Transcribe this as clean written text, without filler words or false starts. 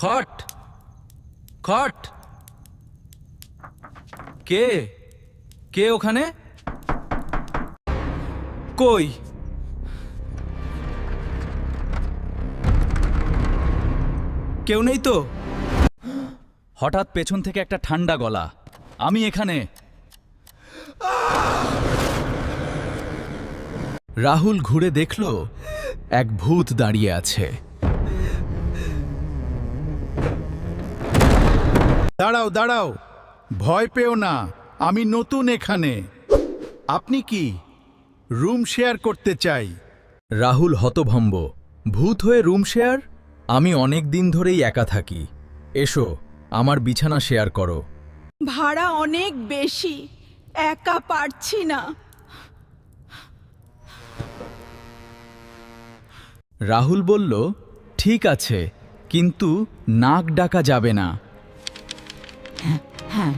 খট খট। কে কে ওখানে? কই? কেউ নেই তো? হঠাৎ পেছন থেকে একটা ঠান্ডা গলা, আমি এখানে। রাহুল ঘুরে দেখল এক ভূত দাঁড়িয়ে আছে। দাঁড়াও দাঁড়াও, ভয় পেও না, আমি নতুন এখানে। আপনি কি রুম শেয়ার করতে চাই? রাহুল হতভম্ব। ভূত হয়ে রুম শেয়ার? আমি অনেক দিন ধরেই একা থাকি। এসো, আমার বিছানা শেয়ার করো। ভাড়া অনেক বেশি, একা পারছি না। রাহুল বলল, ঠিক আছে, কিন্তু নাক ডাকা যাবে না। হ্যাঁ,